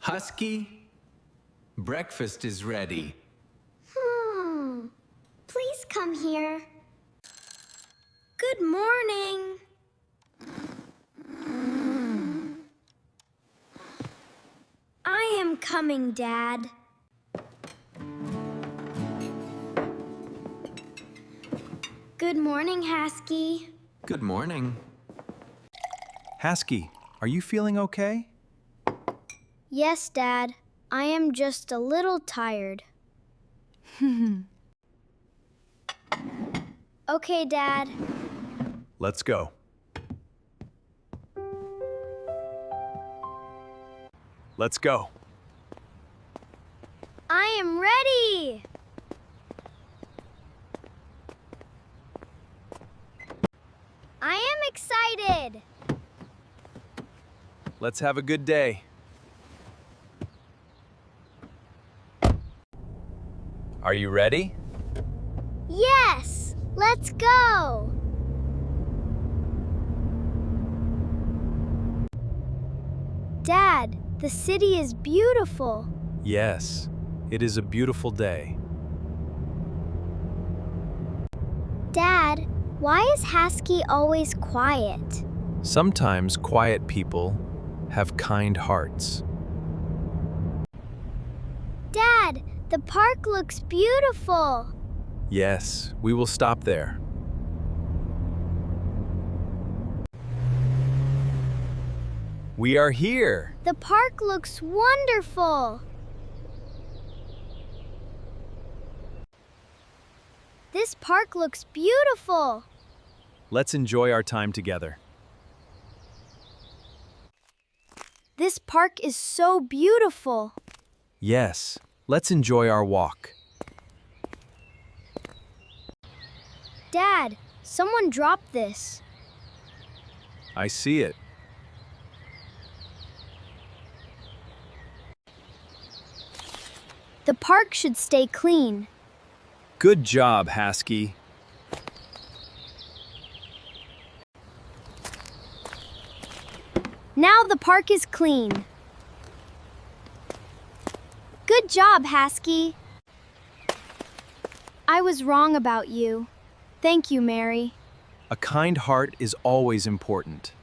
Husky, breakfast is ready. Please come here. Good morning. I am coming, Dad. Good morning, Haskey. Good morning. Haskey, are you feeling okay? Yes, Dad. I am just a little tired. Okay, Dad. Let's go. Let's go. I am ready. I am excited. Let's have a good day. Are you ready? Yes, let's go. Dad, the city is beautiful. Yes, it is a beautiful day. Dad, why is Haskey always quiet? Sometimes quiet people have kind hearts. Dad, the park looks beautiful. Yes, we will stop there. We are here. The park looks wonderful. This park looks beautiful. Let's enjoy our time together. This park is so beautiful. Yes, let's enjoy our walk. Dad, someone dropped this. I see it. The park should stay clean. Good job, Haskey. Now the park is clean. Good job, Haskey. I was wrong about you. Thank you, Mary. A kind heart is always important.